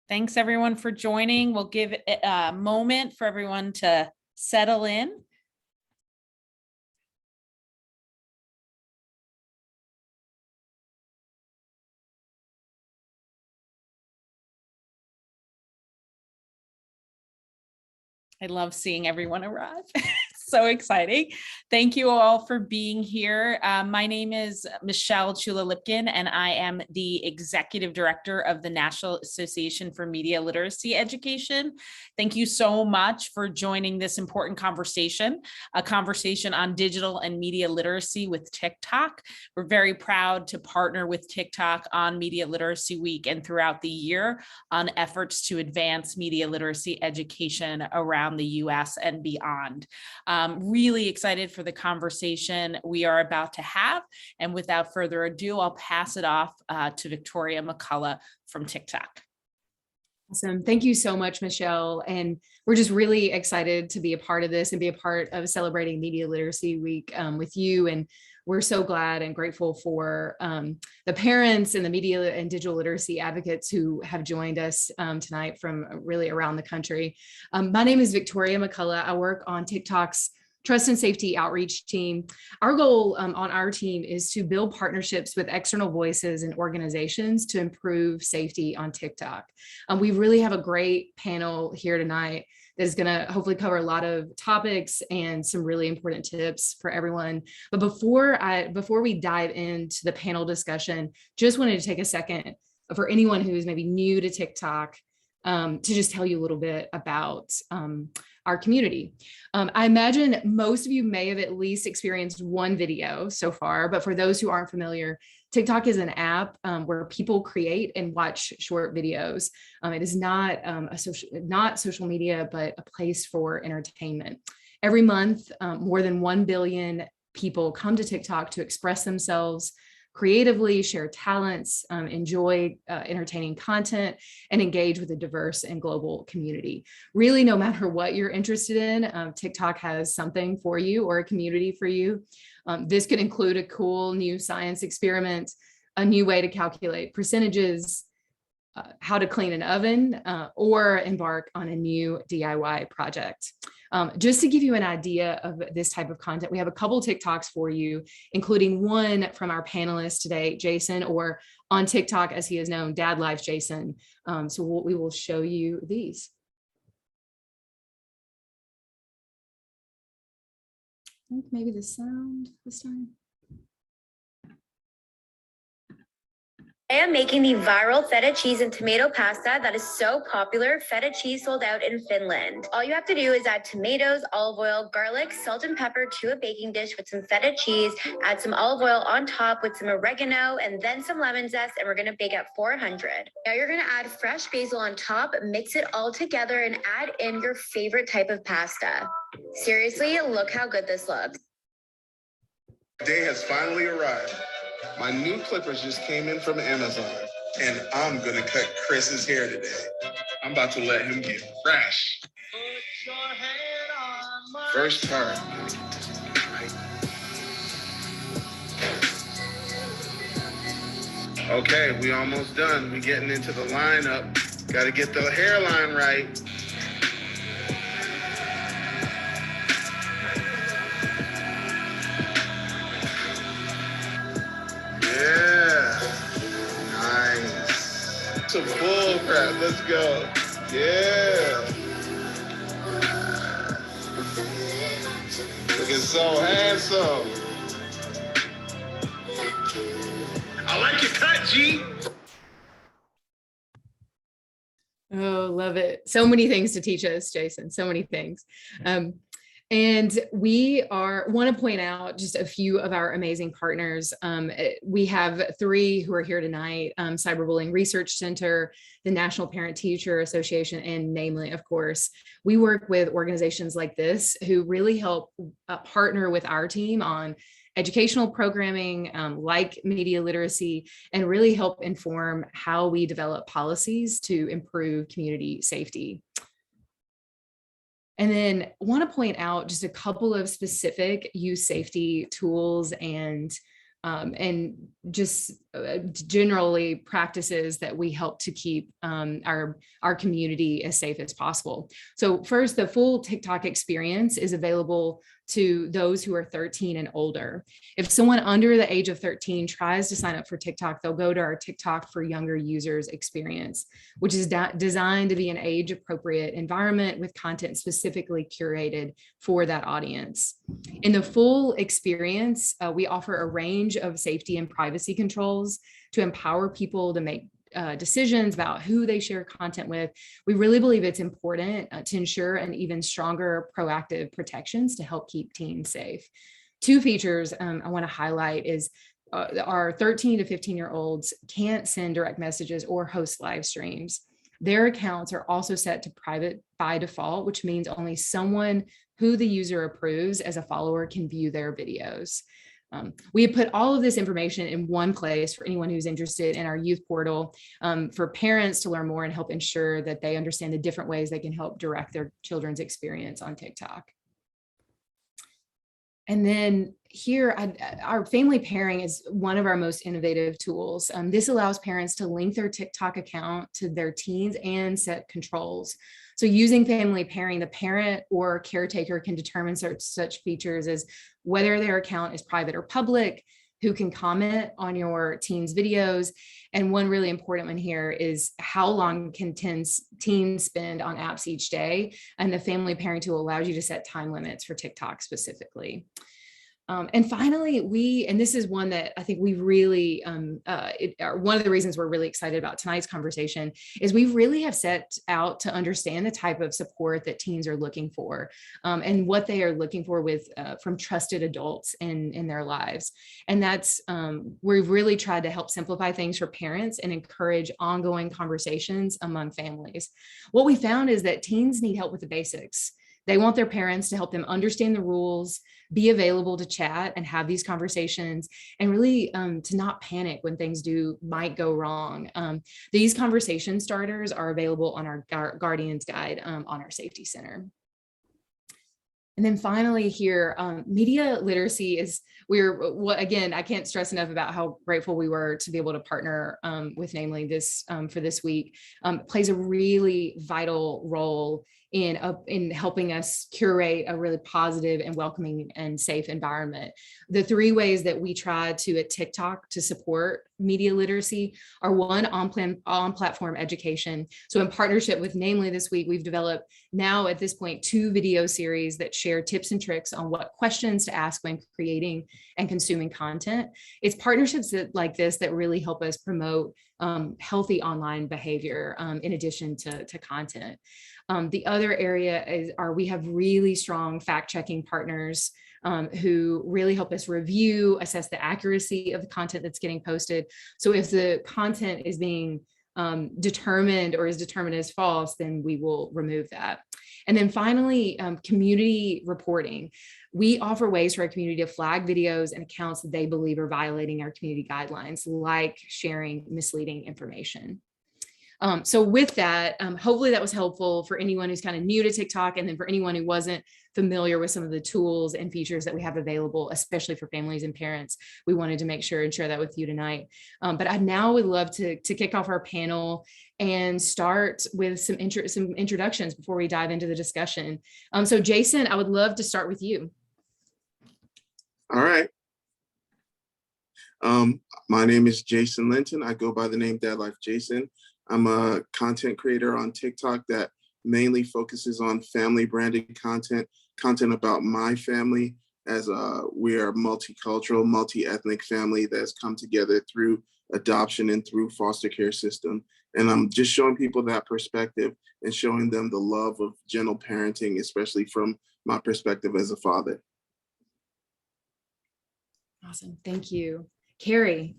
Thanks everyone for joining. We'll give it a moment for everyone to settle in. I love seeing everyone arrive. So exciting. Thank you all for being here. My name is Ciulla Lipkin, and I am the Executive Director of the National Association for Media Literacy Education. Thank you so much for joining this important conversation, a conversation on digital and media literacy with TikTok. We're very proud to partner with TikTok on Media Literacy Week and throughout the year on efforts to advance media literacy education around the US and beyond. Really excited for the conversation we are about to have. And without further ado, I'll pass it off to Victoria Mccullough from TikTok. Awesome. Thank you so much, Michelle. And we're just really excited to be a part of this and be a part of celebrating Media Literacy Week with you. And we're so glad and grateful for the parents and the media and digital literacy advocates who have joined us tonight from really around the country. My name is Victoria Mccullough. I work on TikTok's Trust and Safety Outreach team. Our goal on our team is to build partnerships with external voices and organizations to improve safety on TikTok. We really have a great panel here tonight that is going to hopefully cover a lot of topics and some really important tips for everyone. But before we dive into the panel discussion, just wanted to take a second for anyone who is maybe new to TikTok to just tell you a little bit about our community. I imagine most of you may have at least experienced one video so far, but for those who aren't familiar, TikTok is an app where people create and watch short videos. It is not social media, but a place for entertainment. Every month, more than 1 billion people come to TikTok to express themselves creatively, share talents, enjoy entertaining content, and engage with a diverse and global community. Really, no matter what you're interested in, TikTok has something for you or a community for you. This could include a cool new science experiment, a new way to calculate percentages, how to clean an oven, or embark on a new DIY project. Just to give you an idea of this type of content, we have a couple TikToks for you, including one from our panelist today, Jason, or on TikTok, as he is known, Dad Life Jason. So we will show you these. I think maybe the sound this time. I am making the viral feta cheese and tomato pasta that is so popular. Feta cheese sold out in Finland. All you have to do is add tomatoes, olive oil, garlic, salt, and pepper to a baking dish with some feta cheese, add some olive oil on top with some oregano and then some lemon zest, and we're gonna bake at 400. Now you're gonna add fresh basil on top, mix it all together, and add in your favorite type of pasta. Seriously, look how good this looks. The day has finally arrived. My new clippers just came in from Amazon, and I'm gonna cut Chris's hair today. I'm about to let him get fresh. First part. Okay, we almost done. We getting into the lineup. Got to get the hairline right. Yeah, nice. It's a bull crap. Let's go. Yeah. Looking so handsome. I like your cut, G. Oh, love it. So many things to teach us, Jason, so many things. And we want to point out just a few of our amazing partners. We have 3 who are here tonight: Cyberbullying Research Center, the National Parent Teacher Association, and NAMLE, of course. We work with organizations like this who really help partner with our team on educational programming, like media literacy, and really help inform how we develop policies to improve community safety. And then I want to point out just a couple of specific youth safety tools and and just generally practices that we help to keep our community as safe as possible. So first, the full TikTok experience is available to those who are 13 and older. If someone under the age of 13 tries to sign up for TikTok, they'll go to our TikTok for Younger Users experience, which is designed to be an age-appropriate environment with content specifically curated for that audience. In the full experience, we offer a range of safety and privacy controls to empower people to make decisions about who they share content with. We really believe it's important to ensure an even stronger proactive protections to help keep teens safe. Two features I want to highlight is our 13 to 15-year-olds can't send direct messages or host live streams. Their accounts are also set to private by default, which means only someone who the user approves as a follower can view their videos. We have put all of this information in one place for anyone who's interested in our youth portal, for parents to learn more and help ensure that they understand the different ways they can help direct their children's experience on TikTok. And then here, our family pairing is one of our most innovative tools. This allows parents to link their TikTok account to their teens and set controls. So using family pairing, the parent or caretaker can determine such features as whether their account is private or public, who can comment on your teens' videos. And one really important one here is how long can teens spend on apps each day. And the family pairing tool allows you to set time limits for TikTok specifically. And finally, and this is one that I think we really, one of the reasons we're really excited about tonight's conversation is we really have set out to understand the type of support that teens are looking for, and what they are looking for from trusted adults in their lives. And that's, we've really tried to help simplify things for parents and encourage ongoing conversations among families. What we found is that teens need help with the basics. They want their parents to help them understand the rules, be available to chat and have these conversations, and really to not panic when things might go wrong. These conversation starters are available on our Guardian's Guide on our Safety Center. And then finally here, media literacy is, again, I can't stress enough about how grateful we were to be able to partner with NAMLE for this week. Plays a really vital role in helping us curate a really positive and welcoming and safe environment. The three ways that we try to at TikTok to support media literacy are: one, on-platform education. So in partnership with NAMLE this week, we've developed now at this point 2 video series that share tips and tricks on what questions to ask when creating and consuming content. It's partnerships like this that really help us promote healthy online behavior in addition to content. The other area is we have really strong fact-checking partners who really help us review, assess the accuracy of the content that's getting posted. So if the content is being determined or is determined as false, then we will remove that. And then finally, community reporting. We offer ways for our community to flag videos and accounts that they believe are violating our community guidelines, like sharing misleading information. So with that, hopefully that was helpful for anyone who's kind of new to TikTok, and then for anyone who wasn't familiar with some of the tools and features that we have available, especially for families and parents. We wanted to make sure and share that with you tonight. But I now would love to kick off our panel and start with some introductions before we dive into the discussion. So Jason, I would love to start with you. All right. My name is Jason Linton. I go by the name Dad Life Jason. I'm a content creator on TikTok that mainly focuses on family branded content about my family, as we are a multicultural, multi-ethnic family that's come together through adoption and through foster care system. And I'm just showing people that perspective and showing them the love of gentle parenting, especially from my perspective as a father. Awesome, thank you. Carrie.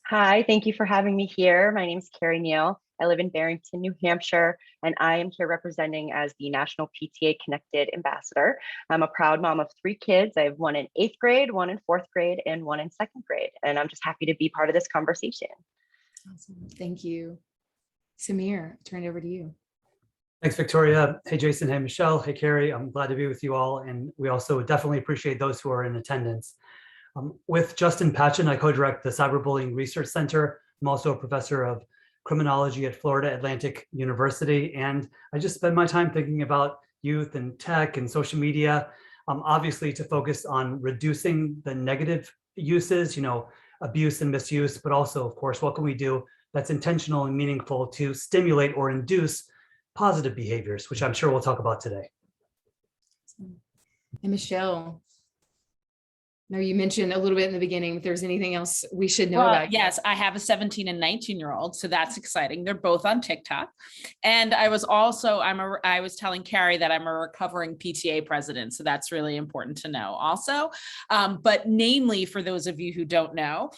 Hi, thank you for having me here. My name is Carrie Neill. I live in Barrington, New Hampshire, and I am here representing as the National PTA Connected Ambassador. I'm a proud mom of 3 kids. I have one in 8th grade, one in 4th grade, and one in 2nd grade. And I'm just happy to be part of this conversation. Awesome, thank you. Samir, I'll turn it over to you. Thanks, Victoria. Hey, Jason. Hey, Michelle. Hey, Carrie. I'm glad to be with you all. And we also definitely appreciate those who are in attendance. With Justin Patchen, I co-direct the Cyberbullying Research Center. I'm also a professor of criminology at Florida Atlantic University. And I just spend my time thinking about youth and tech and social media, obviously to focus on reducing the negative uses, abuse and misuse, but also, of course, what can we do that's intentional and meaningful to stimulate or induce positive behaviors, which I'm sure we'll talk about today. And Michelle, no, you mentioned a little bit in the beginning, if there's anything else we should know about. Yes, I have a 17 and 19-year-old, so that's exciting. They're both on TikTok. And I was telling Carrie that I'm a recovering PTA president, so that's really important to know also. But NAMLE, for those of you who don't know,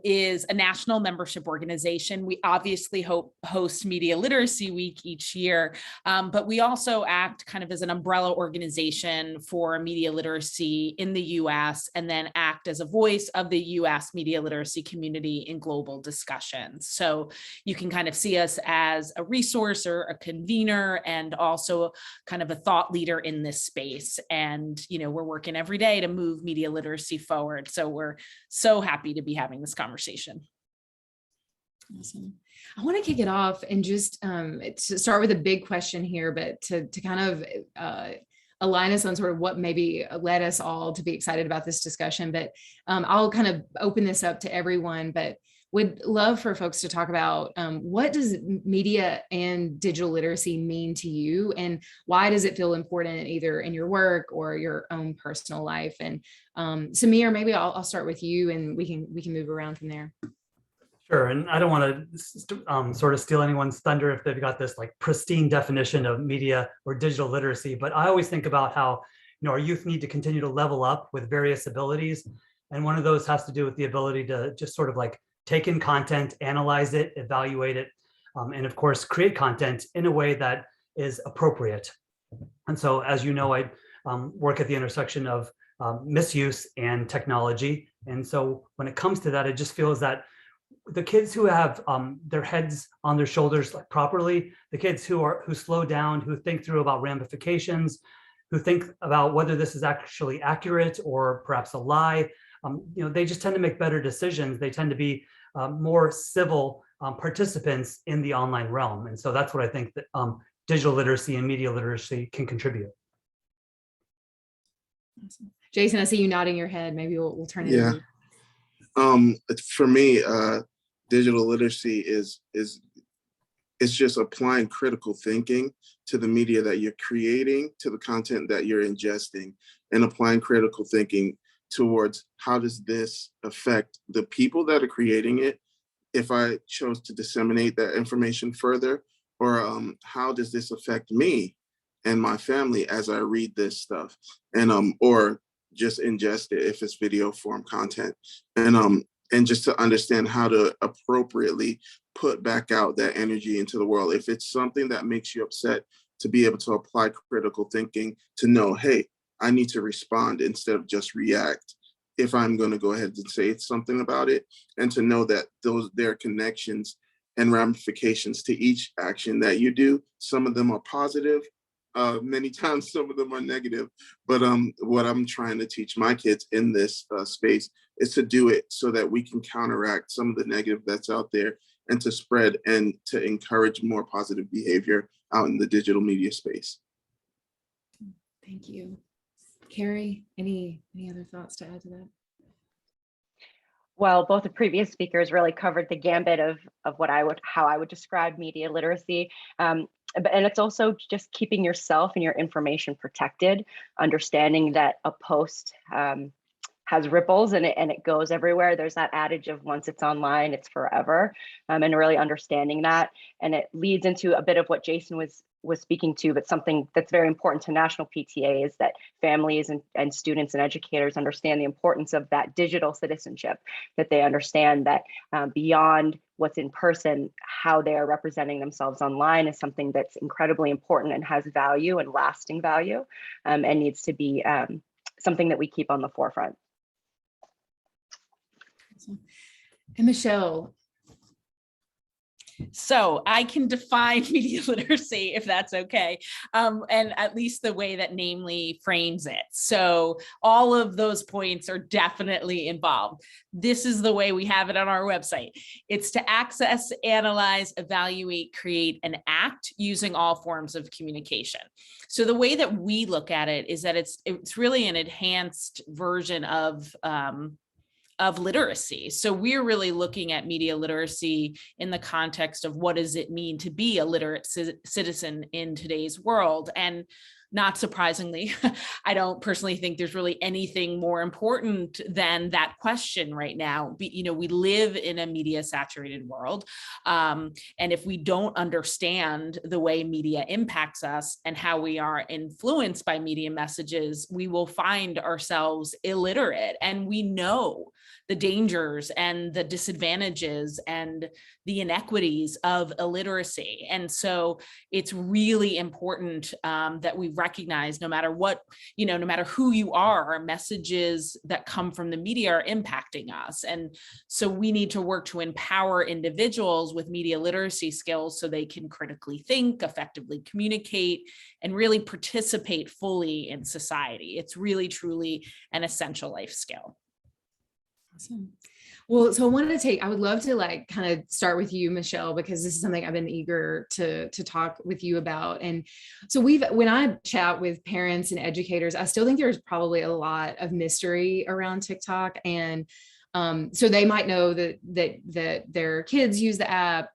is a national membership organization. We obviously host Media Literacy Week each year, but we also act kind of as an umbrella organization for media literacy in the US, and then act as a voice of the US media literacy community in global discussions. So you can kind of see us as a resource or a convener, and also kind of a thought leader in this space. And, we're working every day to move media literacy forward. So we're so happy to be having this conversation. Awesome. I want to kick it off and just to start with a big question here, but to kind of align us on sort of what maybe led us all to be excited about this discussion. But I'll kind of open this up to everyone, but would love for folks to talk about what does media and digital literacy mean to you, and why does it feel important either in your work or your own personal life? And Samir, maybe I'll start with you, and we can move around from there. Sure, and I don't want to sort of steal anyone's thunder if they've got this like pristine definition of media or digital literacy, but I always think about how our youth need to continue to level up with various abilities, and one of those has to do with the ability to just sort of like take in content, analyze it, evaluate it, and of course create content in a way that is appropriate. And so, as you know, I work at the intersection of misuse and technology, and so when it comes to that, it just feels that the kids who have their heads on their shoulders like properly, the kids who slow down, who think through about ramifications, who think about whether this is actually accurate or perhaps a lie, they just tend to make better decisions. They tend to be more civil participants in the online realm. And so that's what I think that digital literacy and media literacy can contribute. Awesome. Jason, I see you nodding your head. Maybe we'll turn it over. For me, digital literacy is just applying critical thinking to the media that you're creating, to the content that you're ingesting, and applying critical thinking towards how does this affect the people that are creating it, if I chose to disseminate that information further, or how does this affect me and my family as I read this stuff, and or just ingest it if it's video form content, and just to understand how to appropriately put back out that energy into the world. If it's something that makes you upset, to be able to apply critical thinking to know, hey, I need to respond instead of just react if I'm going to go ahead and say something about it, and to know that there are connections and ramifications to each action that you do. Some of them are positive, many times some of them are negative, but what I'm trying to teach my kids in this space is to do it so that we can counteract some of the negative that's out there, and to spread and to encourage more positive behavior out in the digital media space. Thank you. Carrie, any other thoughts to add to that? Well, both the previous speakers really covered the gambit of how I would describe media literacy. And it's also just keeping yourself and your information protected, understanding that a post has ripples and it goes everywhere. There's that adage of once it's online, it's forever, and really understanding that. And it leads into a bit of what Jason was speaking to, but something that's very important to National PTA is that families and students and educators understand the importance of that digital citizenship, that they understand that beyond what's in person, how they are representing themselves online is something that's incredibly important and has value and lasting value, and needs to be something that we keep on the forefront. And Michelle, So I can define media literacy, if that's okay, and at least the way that NAMLE frames it. So all of those points are definitely involved. This is the way we have it on our website. It's to access, analyze, evaluate, create, and act using all forms of communication. So the way that we look at it is that it's really an enhanced version of literacy. So we're really looking at media literacy in the context of what does it mean to be a literate citizen in today's world. And not surprisingly, I don't personally think there's really anything more important than that question right now. We live in a media saturated world. And if we don't understand the way media impacts us and how we are influenced by media messages, we will find ourselves illiterate. And we know the dangers and the disadvantages and the inequities of illiteracy. And so it's really important that we recognize no matter what, no matter who you are, messages that come from the media are impacting us. And so we need to work to empower individuals with media literacy skills so they can critically think, effectively communicate, and really participate fully in society. It's really, truly an essential life skill. Awesome. Well, so I would love to kind of start with you, Michelle, because this is something I've been eager to talk with you about. And so when I chat with parents and educators, I still think there's probably a lot of mystery around TikTok. And so they might know that their kids use the app,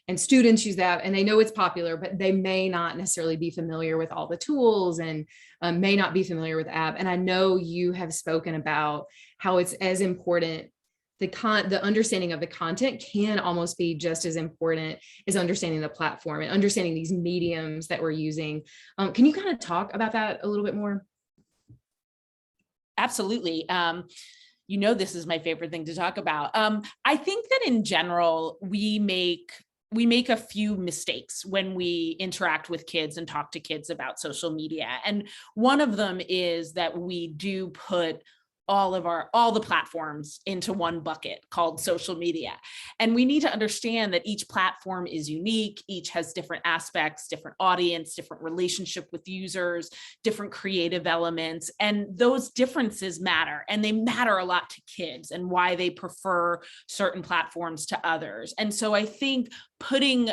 and students use that, and they know it's popular, but they may not necessarily be familiar with all the tools and may not be familiar with the app. And I know you have spoken about how it's as important. The understanding of the content can almost be just as important as understanding the platform and understanding these mediums that we're using. Can you kind of talk about that a little bit more? Absolutely. This is my favorite thing to talk about. I think that in general, we make a few mistakes when we interact with kids and talk to kids about social media. And one of them is that we do put all the platforms into one bucket called social media. And we need to understand that each platform is unique, each has different aspects, different audience, different relationship with users, different creative elements. And those differences matter, and they matter a lot to kids and why they prefer certain platforms to others. And so I think putting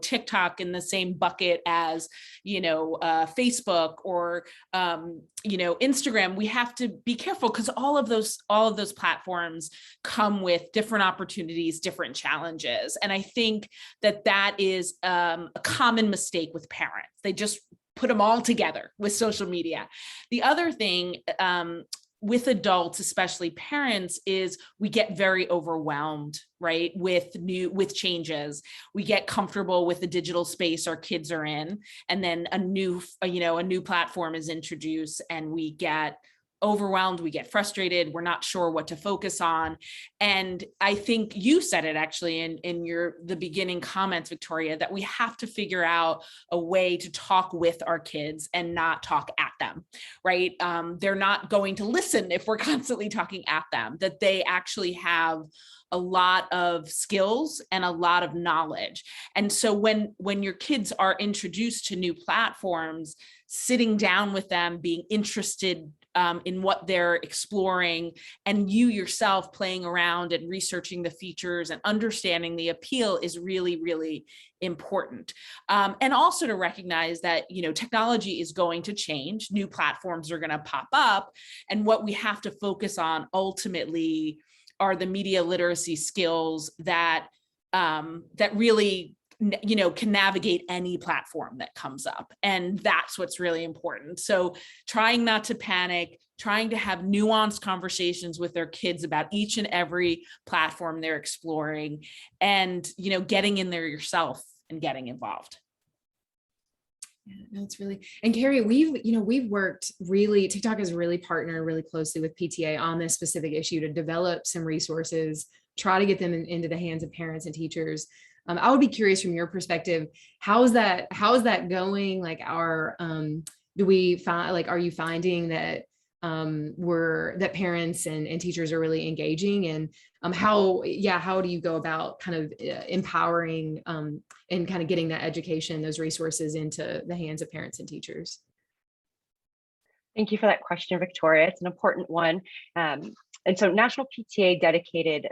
TikTok in the same bucket as Facebook or Instagram, we have to be careful because all of those platforms come with different opportunities, different challenges. And I think that is a common mistake with parents. They just put them all together with social media. The other thing with adults, especially parents, is we get very overwhelmed, right? With changes. We get comfortable with the digital space our kids are in, and then a new platform is introduced and we get overwhelmed, we get frustrated, we're not sure what to focus on. And I think you said it actually in the beginning comments, Victoria, that we have to figure out a way to talk with our kids and not talk at them, right? They're not going to listen if we're constantly talking at them, that they actually have a lot of skills and a lot of knowledge. And so when your kids are introduced to new platforms, sitting down with them, being interested in what they're exploring, and you yourself playing around and researching the features and understanding the appeal is really, really important. And also to recognize that, technology is going to change, new platforms are going to pop up, and what we have to focus on ultimately are the media literacy skills that really can navigate any platform that comes up. And that's what's really important. So trying not to panic, trying to have nuanced conversations with their kids about each and every platform they're exploring, and, getting in there yourself and getting involved. Yeah, that's really, and Carrie, we've worked TikTok has really partnered really closely with PTA on this specific issue to develop some resources, try to get them into the hands of parents and teachers. I would be curious from your perspective, how is that going? Are you finding that that parents and teachers are really engaging, and how do you go about kind of empowering and kind of getting that education, those resources into the hands of parents and teachers? Thank you for that question, Victoria. It's an important one. And so National PTA dedicated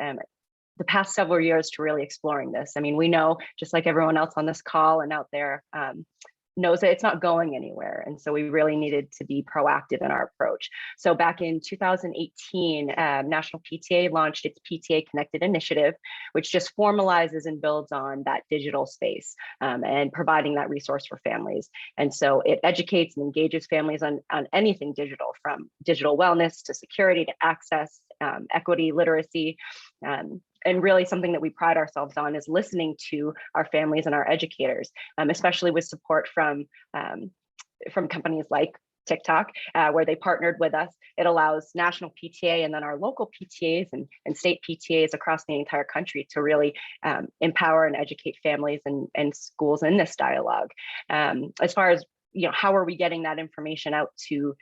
the past several years to really exploring this. I mean, we know, just like everyone else on this call and out there, knows that it's not going anywhere. And so we really needed to be proactive in our approach. So back in 2018, National PTA launched its PTA Connected initiative, which just formalizes and builds on that digital space and providing that resource for families. And so it educates and engages families on anything digital, from digital wellness to security to access, equity, literacy. And really something that we pride ourselves on is listening to our families and our educators, especially with support from companies like TikTok, where they partnered with us. It allows national PTA and then our local PTAs and state PTAs across the entire country to really empower and educate families and schools in this dialogue. As far as, how are we getting that information out to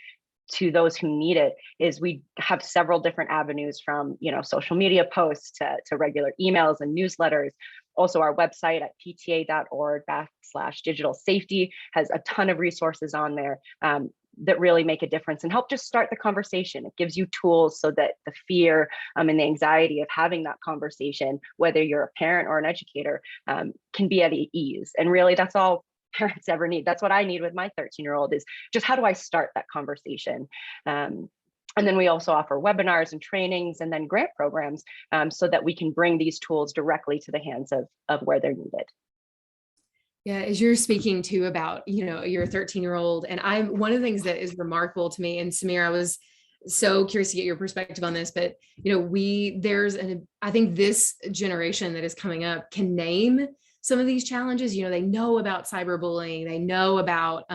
those who need it, is we have several different avenues, from social media posts to regular emails and newsletters. Also, our website at pta.org/digital safety has a ton of resources on there that really make a difference and help just start the conversation. It gives you tools so that the fear and the anxiety of having that conversation, whether you're a parent or an educator, can be at ease. And really, that's all parents ever need. That's what I need with my 13-year-old, is just, how do I start that conversation? And then we also offer webinars and trainings and then grant programs so that we can bring these tools directly to the hands of where they're needed. Yeah, as you're speaking to about, your 13-year-old, and one of the things that is remarkable to me, and Samir, I was so curious to get your perspective on this, but I think this generation that is coming up can name some of these challenges. They know about cyberbullying, they know about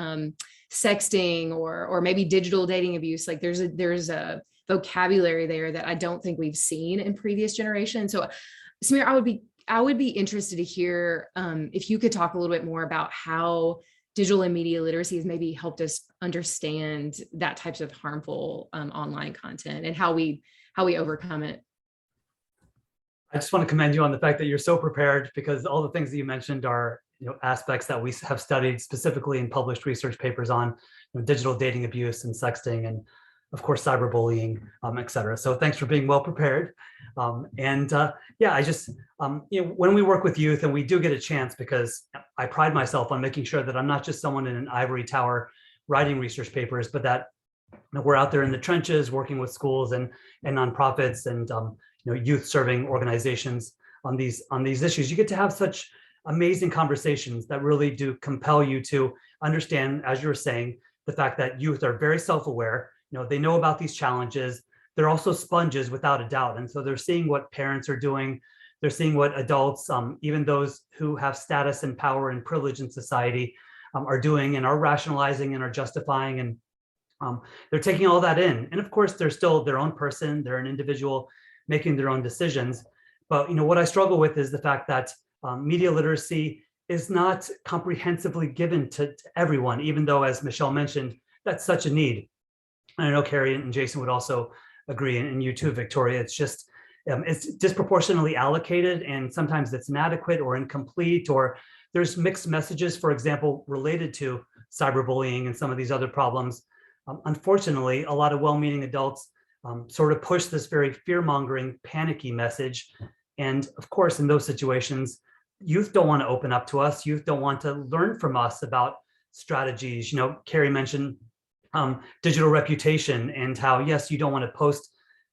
sexting or maybe digital dating abuse. Like there's a vocabulary there that I don't think we've seen in previous generations. So Samir, I would be interested to hear if you could talk a little bit more about how digital and media literacy has maybe helped us understand that types of harmful online content and how we overcome it. I just want to commend you on the fact that you're so prepared, because all the things that you mentioned are aspects that we have studied specifically in published research papers on digital dating abuse and sexting, and of course cyberbullying, et cetera. So thanks for being well prepared. I just when we work with youth, and we do get a chance, because I pride myself on making sure that I'm not just someone in an ivory tower writing research papers, but that we're out there in the trenches working with schools and nonprofits and youth serving organizations on these issues. You get to have such amazing conversations that really do compel you to understand, as you were saying, the fact that youth are very self-aware. They know about these challenges. They're also sponges, without a doubt. And so they're seeing what parents are doing. They're seeing what adults, even those who have status and power and privilege in society, are doing, and are rationalizing and are justifying. And they're taking all that in. And of course, they're still their own person. They're an individual making their own decisions. But what I struggle with is the fact that media literacy is not comprehensively given to everyone, even though, as Michelle mentioned, that's such a need. And I know Carrie and Jason would also agree, and you too, Victoria. It's just, it's disproportionately allocated, and sometimes it's inadequate or incomplete, or there's mixed messages, for example, related to cyberbullying and some of these other problems. Unfortunately, a lot of well-meaning adults sort of push this very fear-mongering, panicky message. And of course, in those situations, youth don't want to open up to us. Youth don't want to learn from us about strategies. Carrie mentioned digital reputation, and how, yes, you don't want to post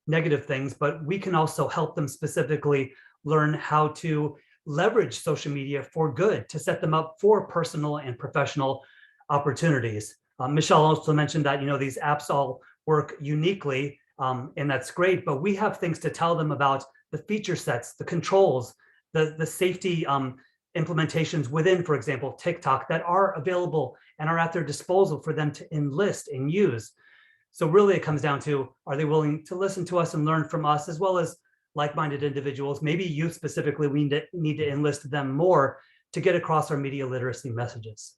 negative things, but we can also help them specifically learn how to leverage social media for good, to set them up for personal and professional opportunities. Michelle also mentioned that, these apps all work uniquely, and that's great, but we have things to tell them about the feature sets, the controls, the safety implementations within, for example, TikTok, that are available and are at their disposal for them to enlist and use. So really it comes down to, are they willing to listen to us and learn from us, as well as like-minded individuals? Maybe youth specifically, we need to enlist them more to get across our media literacy messages.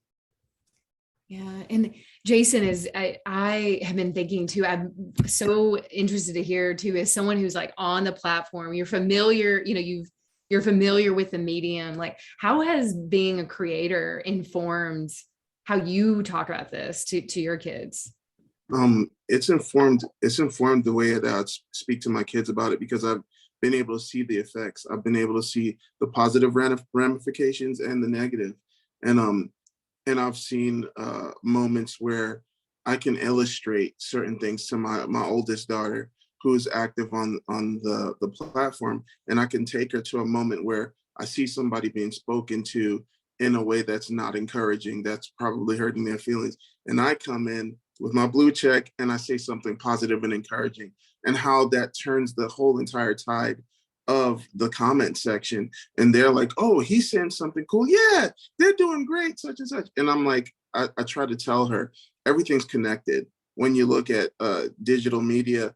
Yeah. And Jason, I have been thinking too, I'm so interested to hear too, as someone who's like on the platform, you're familiar, you're familiar with the medium, like how has being a creator informed how you talk about this to your kids? It's informed the way that I speak to my kids about it, because I've been able to see the effects. I've been able to see the positive ramifications and the negative. And I've seen moments where I can illustrate certain things to my oldest daughter, who's active on the platform, and I can take her to a moment where I see somebody being spoken to in a way that's not encouraging, that's probably hurting their feelings, and I come in with my blue check and I say something positive and encouraging, and how that turns the whole entire tide of the comment section. And they're like, oh, he's saying something cool. Yeah, they're doing great, such and such. And I'm like, I try to tell her everything's connected. When you look at digital media,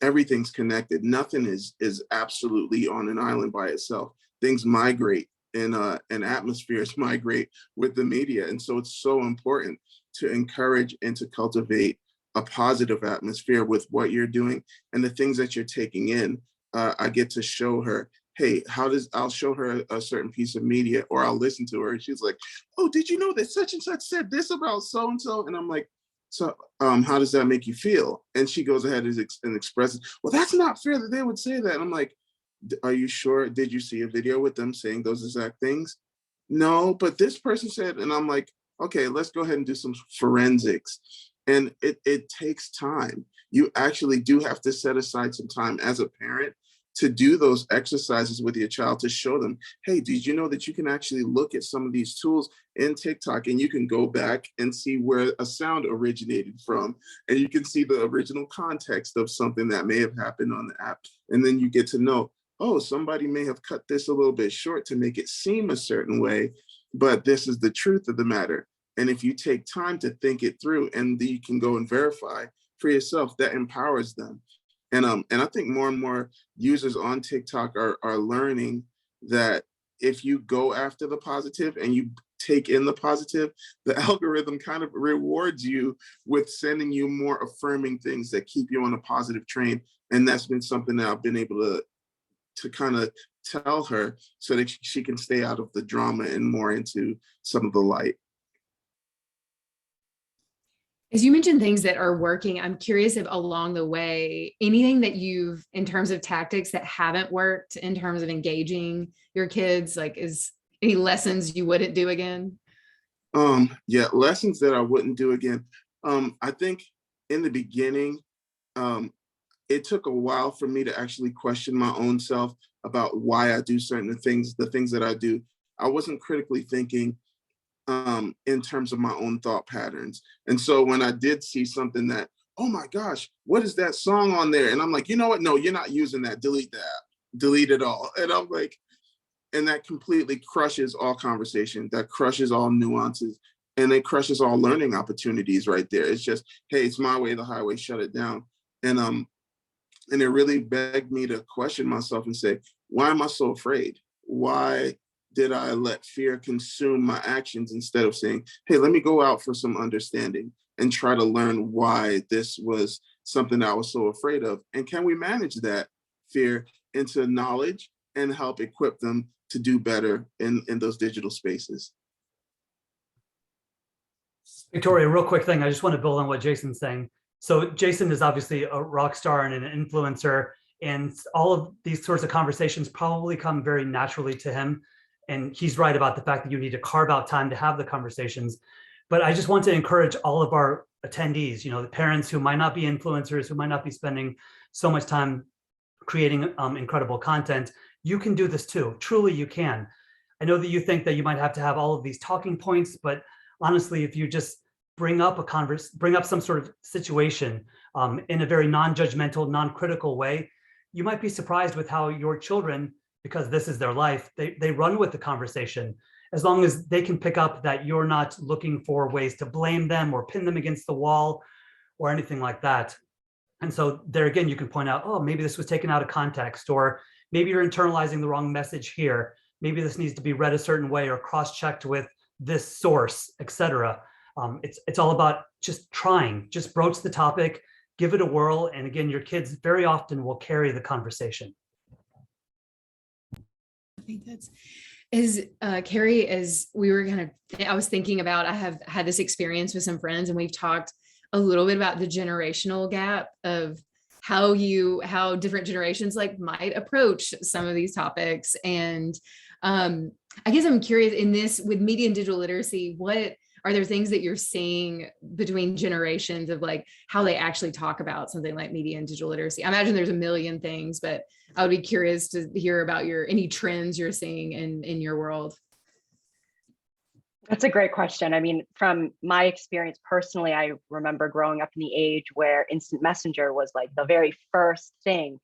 everything's connected. Nothing is absolutely on an island by itself. Things migrate, and atmospheres migrate with the media. And so it's so important to encourage and to cultivate a positive atmosphere with what you're doing and the things that you're taking in. I get to show her, hey, I'll show her a certain piece of media, or I'll listen to her, and she's like, oh, did you know that such and such said this about so-and-so? And I'm like, so how does that make you feel? And she goes ahead and expresses, well, that's not fair that they would say that. And I'm like, are you sure? Did you see a video with them saying those exact things? No, but this person said, and I'm like, okay, let's go ahead and do some forensics. And it takes time. You actually do have to set aside some time as a parent to do those exercises with your child, to show them, hey, did you know that you can actually look at some of these tools in TikTok and you can go back and see where a sound originated from, and you can see the original context of something that may have happened on the app. And then you get to know, oh, somebody may have cut this a little bit short to make it seem a certain way, but this is the truth of the matter. And if you take time to think it through, and then you can go and verify for yourself, that empowers them. And I think more and more users on TikTok are learning that if you go after the positive and you take in the positive, the algorithm kind of rewards you with sending you more affirming things that keep you on a positive train. And that's been something that I've been able to kind of tell her, so that she can stay out of the drama and more into some of the light. As you mentioned things that are working, I'm curious if along the way, anything that you've, in terms of tactics that haven't worked in terms of engaging your kids, like is any lessons you wouldn't do again? Yeah, lessons that I wouldn't do again. I think in the beginning, it took a while for me to actually question my own self about why I do certain things, the things that I do. I wasn't critically thinking in terms of my own thought patterns. And so when I did see something that, oh my gosh, what is that song on there? And I'm like, you know what? No, you're not using that. Delete that. Delete it all. And I'm like, and that completely crushes all conversation. That crushes all nuances. And it crushes all learning opportunities right there. It's just, hey, it's my way, the highway, shut it down. And it really begged me to question myself and say, why am I so afraid? Why did I let fear consume my actions, instead of saying, hey, let me go out for some understanding and try to learn why this was something I was so afraid of? And can we manage that fear into knowledge and help equip them to do better in those digital spaces? Victoria, real quick thing. I just want to build on what Jason's saying. So Jason is obviously a rock star and an influencer, and all of these sorts of conversations probably come very naturally to him. And he's right about the fact that you need to carve out time to have the conversations. But I just want to encourage all of our attendees, the parents who might not be influencers, who might not be spending so much time creating incredible content. You can do this too. Truly, you can. I know that you think that you might have to have all of these talking points, but honestly, if you just bring up some sort of situation in a very non-judgmental, non-critical way, you might be surprised with how your children, because this is their life, they run with the conversation, as long as they can pick up that you're not looking for ways to blame them or pin them against the wall or anything like that. And so there again, you can point out, oh, maybe this was taken out of context, or maybe you're internalizing the wrong message here. Maybe this needs to be read a certain way or cross-checked with this source, etc. It's all about just trying, just broach the topic, give it a whirl. And again, your kids very often will carry the conversation. I think that's Carrie, as we were I was thinking about, I have had this experience with some friends, and we've talked a little bit about the generational gap of how different generations like might approach some of these topics. And I guess I'm curious in this with media and digital literacy, what are there things that you're seeing between generations of like how they actually talk about something like media and digital literacy? I imagine there's a million things, but I would be curious to hear about any trends you're seeing in your world. That's a great question. I mean, from my experience personally, I remember growing up in the age where instant messenger was like the very first thing,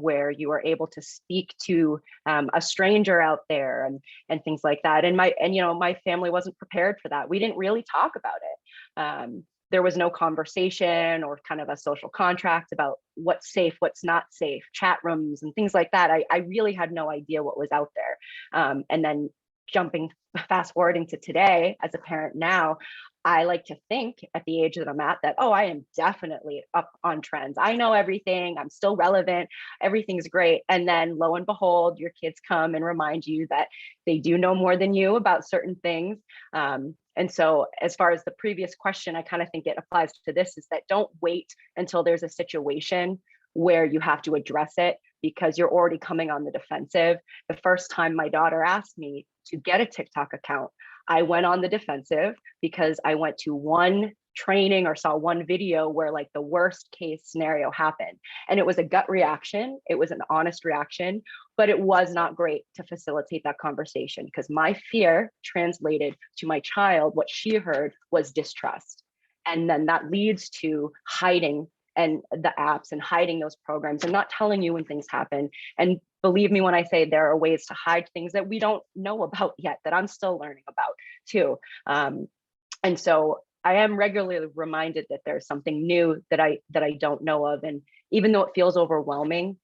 where you were able to speak to a stranger out there and things like that. And my family wasn't prepared for that. We didn't really talk about it. There was no conversation or kind of a social contract about what's safe, what's not safe, chat rooms and things like that. I really had no idea what was out there. And then fast forwarding to today, as a parent now, I like to think at the age that I'm at that, oh, I am definitely up on trends. I know everything. I'm still relevant. Everything's great. And then lo and behold, your kids come and remind you that they do know more than you about certain things. And so as far as the previous question, I kind of think it applies to this, is that don't wait until there's a situation where you have to address it because you're already coming on the defensive. The first time my daughter asked me to get a TikTok account, I went on the defensive because I went to one training or saw one video where like the worst case scenario happened. And it was a gut reaction. It was an honest reaction, but it was not great to facilitate that conversation because my fear translated to my child. What she heard was distrust. And then that leads to hiding and the apps and hiding those programs and not telling you when things happen. And believe me when I say there are ways to hide things that we don't know about yet, that I'm still learning about too. And so I am regularly reminded that there's something new that I don't know of. And even though it feels overwhelming,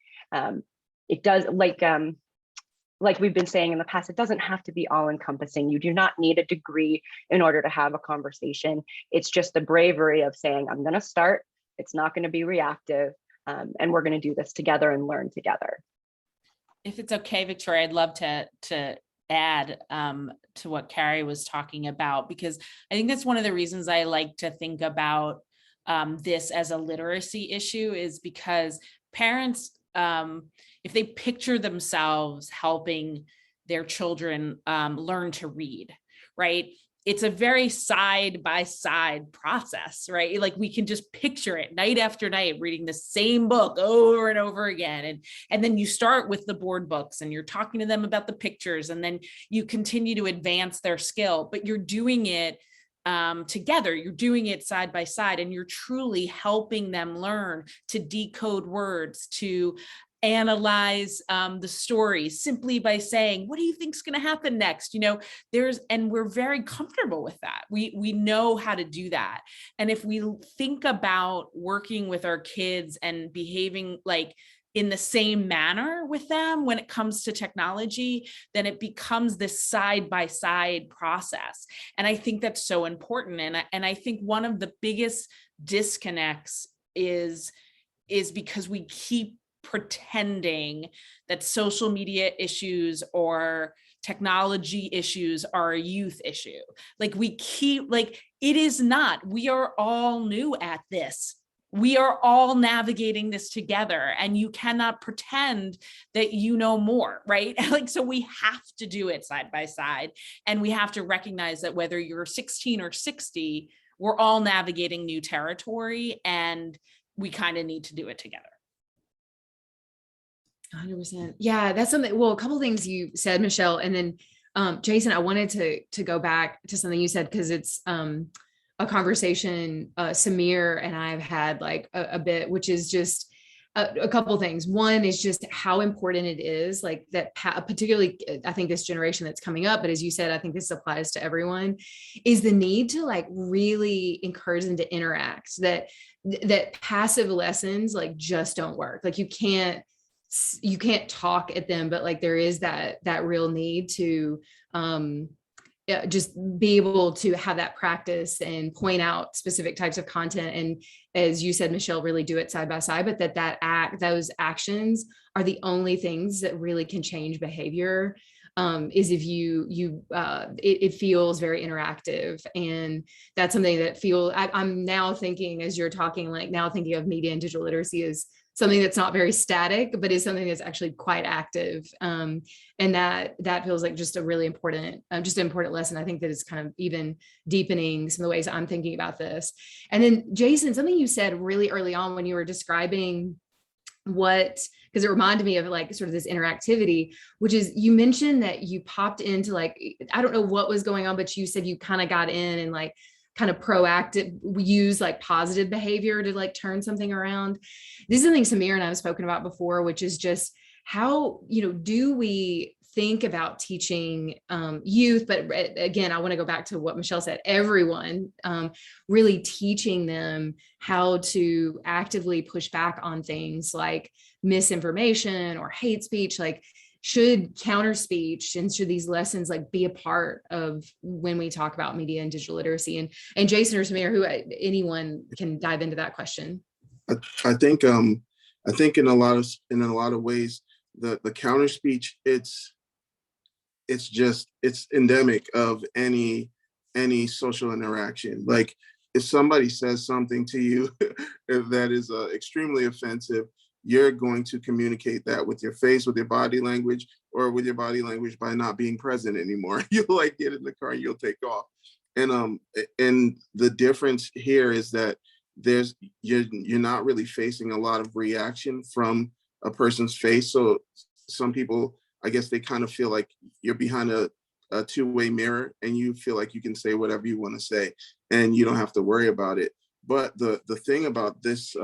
it does, like we've been saying in the past, it doesn't have to be all encompassing. You do not need a degree in order to have a conversation. It's just the bravery of saying, I'm going to start. It's not going to be reactive, and we're going to do this together and learn together. If it's okay, Victoria, I'd love to add to what Carrie was talking about, because I think that's one of the reasons I like to think about this as a literacy issue, is because parents, if they picture themselves helping their children learn to read, right? It's a very side-by-side process, right? Like we can just picture it night after night, reading the same book over and over again. And then you start with the board books and you're talking to them about the pictures, and then you continue to advance their skill, but you're doing it together. You're doing it side by side, and you're truly helping them learn to decode words, to analyze the story simply by saying, what do you think is going to happen next? And we're very comfortable with that. We know how to do that. And if we think about working with our kids and behaving like in the same manner with them when it comes to technology, then it becomes this side-by-side process. And I think that's so important. And I think one of the biggest disconnects is because we keep pretending that social media issues or technology issues are a youth issue. Like it is not. We are all new at this. We are all navigating this together, and you cannot pretend that you know more, right? So we have to do it side by side, and we have to recognize that whether you're 16 or 60, we're all navigating new territory, and we kind of need to do it together. 100%. Yeah, that's something. Well, a couple of things you said, Michelle, and then Jason, I wanted to go back to something you said, because it's a conversation Samir and I've had like a bit, which is just a couple of things. One is just how important it is, like that, particularly I think this generation that's coming up, but as you said, I think this applies to everyone, is the need to like really encourage them to interact, that passive lessons like just don't work. Like you can't talk at them, but like there is that real need to just be able to have that practice and point out specific types of content. And as you said, Michelle, really do it side by side, but those actions are the only things that really can change behavior. Is if it feels very interactive. And that's something that I'm now thinking, as you're talking, like now thinking of media and digital literacy as something that's not very static, but is something that's actually quite active. And that feels like just a really important, lesson. I think that is kind of even deepening some of the ways I'm thinking about this. And then Jason, something you said really early on when you were describing because it reminded me of like sort of this interactivity, which is you mentioned that you popped into like, I don't know what was going on, but you said you kind of got in and like kind of proactive, use like positive behavior to like turn something around. This is something Samir and I have spoken about before, which is just how, do we think about teaching youth, but again, I want to go back to what Michelle said, everyone, really teaching them how to actively push back on things like misinformation or hate speech. Like, should counter speech and should these lessons like be a part of when we talk about media and digital literacy? And Jason or Samir, anyone can dive into that question. I think in a lot of ways, the counter speech, it's endemic of any social interaction. Like if somebody says something to you that is extremely offensive, you're going to communicate that with your face, with your body language, or with your body language by not being present anymore. You'll like get in the car and you'll take off. And the difference here is that you're not really facing a lot of reaction from a person's face. So some people, I guess they kind of feel like you're behind a two-way mirror and you feel like you can say whatever you want to say and you don't have to worry about it. But the thing about this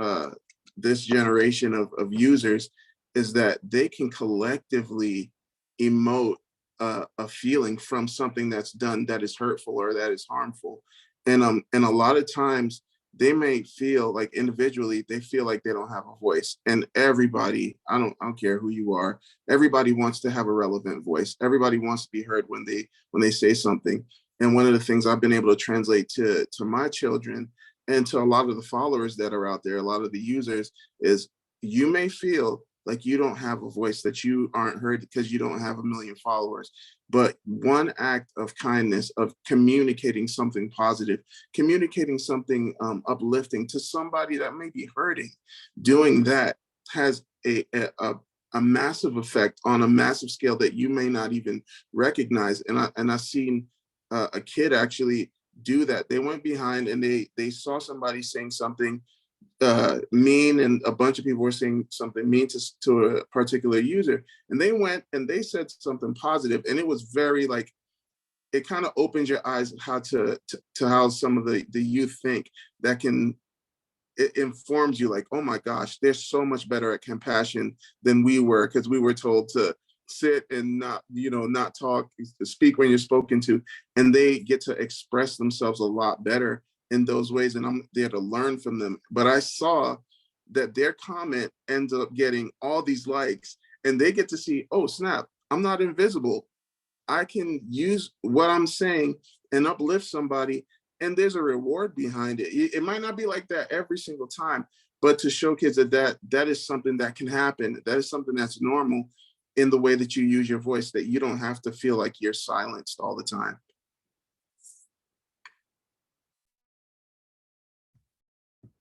generation of users is that they can collectively emote a feeling from something that's done that is hurtful or that is harmful. And a lot of times they may feel like individually, they feel like they don't have a voice. And everybody, I don't care who you are, everybody wants to have a relevant voice. Everybody wants to be heard when they say something. And one of the things I've been able to translate to my children and to a lot of the followers that are out there, a lot of the users, is you may feel like you don't have a voice, that you aren't heard because you don't have 1 million followers. But one act of kindness, of communicating something positive, communicating something uplifting to somebody that may be hurting, doing that has a massive effect on a massive scale that you may not even recognize. And I've seen a kid actually do that. They went behind and they saw somebody saying something mean, and a bunch of people were saying something mean to a particular user, and they went and they said something positive, and it was very like, it kind of opens your eyes how to how some of the youth think. It informs you like, oh my gosh, they're so much better at compassion than we were, because we were told to sit and not talk, speak when you're spoken to, and they get to express themselves a lot better in those ways, and I'm there to learn from them. But I saw that their comment ends up getting all these likes, and they get to see, oh snap, I'm not invisible. I can use what I'm saying and uplift somebody, and there's a reward behind it. It might not be like that every single time, but to show kids that is something that can happen, that is something that's normal in the way that you use your voice, that you don't have to feel like you're silenced all the time.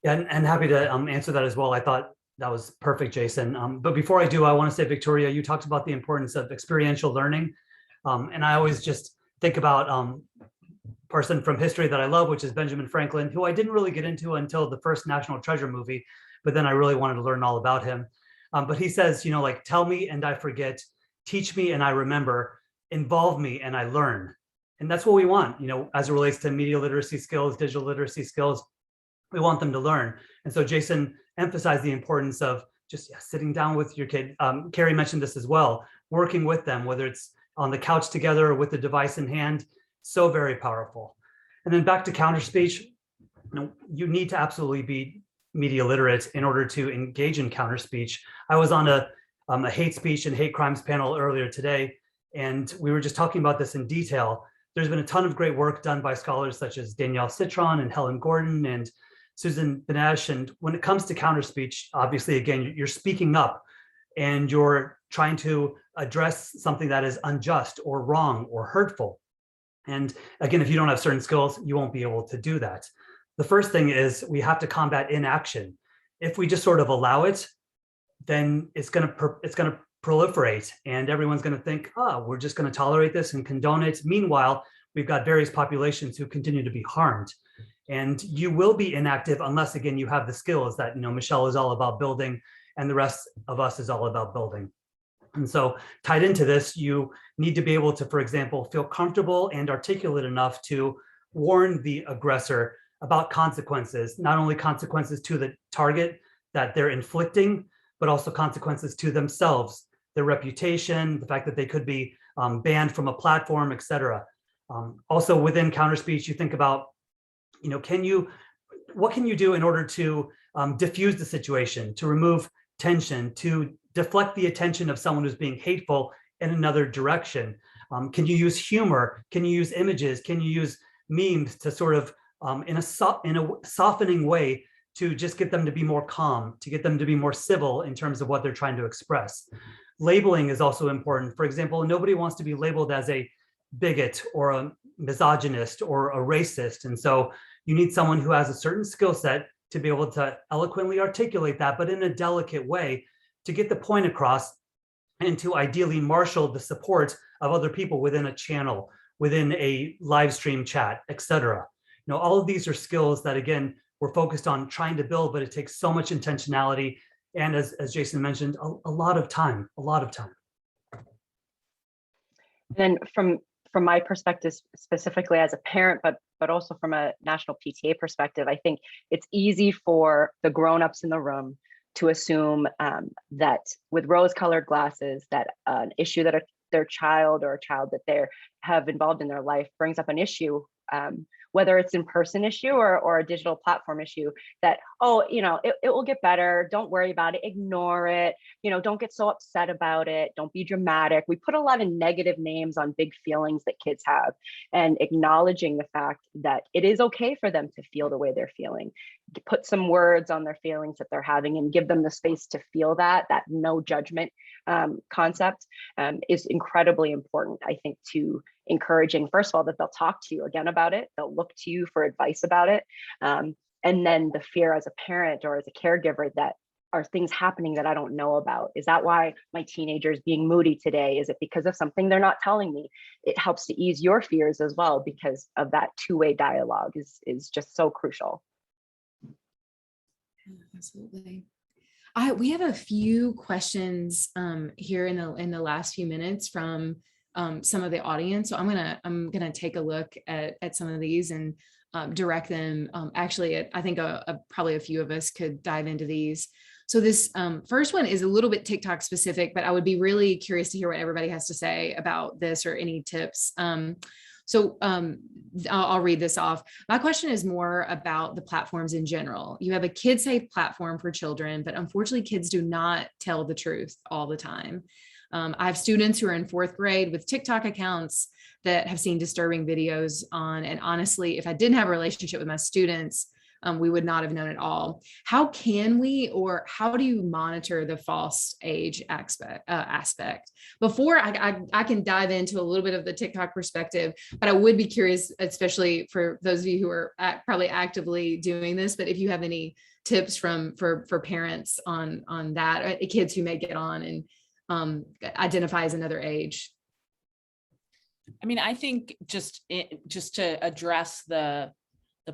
Yeah, and happy to answer that as well. I thought that was perfect, Jason. But before I do, I want to say, Victoria, you talked about the importance of experiential learning. And I always just think about a person from history that I love, which is Benjamin Franklin, who I didn't really get into until the first National Treasure movie, but then I really wanted to learn all about him. But he says, like, tell me and I forget, teach me and I remember, involve me and I learn. And that's what we want, as it relates to media literacy skills, digital literacy skills. We want them to learn. And so Jason emphasized the importance of just sitting down with your kid. Carrie mentioned this as well, working with them, whether it's on the couch together or with the device in hand, so very powerful. And then back to counter speech, you need to absolutely be media literate in order to engage in counter speech. I was on a hate speech and hate crimes panel earlier today, and we were just talking about this in detail. there's been a ton of great work done by scholars such as Danielle Citron and Helen Gordon and Susan Benesh. And when it comes to counter speech, obviously, again, you're speaking up and you're trying to address something that is unjust or wrong or hurtful. And again, if you don't have certain skills, you won't be able to do that. The first thing is we have to combat inaction. If we just sort of allow it, then it's going to proliferate and everyone's going to think, oh, we're just going to tolerate this and condone it. Meanwhile, we've got various populations who continue to be harmed. And you will be inactive unless, again, you have the skills that, Michelle is all about building and the rest of us is all about building. And so tied into this, you need to be able to, for example, feel comfortable and articulate enough to warn the aggressor about consequences, not only consequences to the target that they're inflicting, but also consequences to themselves, their reputation, the fact that they could be banned from a platform, et cetera. Also within counter speech, you think about, what can you do in order to diffuse the situation, to remove tension, to deflect the attention of someone who's being hateful in another direction? Can you use humor? Can you use images? Can you use memes to sort of, in a softening way, to just get them to be more calm, to get them to be more civil in terms of what they're trying to express? Labeling is also important. For example, nobody wants to be labeled as a bigot or a misogynist or a racist. And so you need someone who has a certain skill set to be able to eloquently articulate that, but in a delicate way, to get the point across and to ideally marshal the support of other people within a channel, within a live stream chat, et cetera. All of these are skills that, again, we're focused on trying to build, but it takes so much intentionality. And as Jason mentioned, a lot of time. And from my perspective, specifically as a parent, but also from a national PTA perspective, I think it's easy for the grown-ups in the room to assume that with rose-colored glasses, that an issue that their child or a child that they have involved in their life brings up an issue, whether it's in-person issue or a digital platform issue, that, it will get better. Don't worry about it. Ignore it. Don't get so upset about it. Don't be dramatic. We put a lot of negative names on big feelings that kids have, and acknowledging the fact that it is okay for them to feel the way they're feeling. Put some words on their feelings that they're having and give them the space to feel that no judgment concept is incredibly important, I think, to encouraging, first of all, that they'll talk to you again about it. They'll look to you for advice about it. And then the fear as a parent or as a caregiver that are things happening that I don't know about? Is that why my teenager is being moody today? Is it because of something they're not telling me? It helps to ease your fears as well, because of that two-way dialogue is just so crucial. Absolutely. We have a few questions here in the last few minutes from some of the audience. So I'm gonna take a look at some of these and direct them. Actually, I think probably a few of us could dive into these. So this first one is a little bit TikTok specific, but I would be really curious to hear what everybody has to say about this or any tips. I'll read this off. My question is more about the platforms in general. You have a kid-safe platform for children, but unfortunately kids do not tell the truth all the time. I have students who are in 4th grade with TikTok accounts that have seen disturbing videos on, and honestly, if I didn't have a relationship with my students, we would not have known at all. How can we, or how do you monitor the false age aspect? Before I can dive into a little bit of the TikTok perspective, but I would be curious, especially for those of you who are probably actively doing this, but if you have any tips for parents on that, kids who may get on and identify as another age. I mean, I think just to address the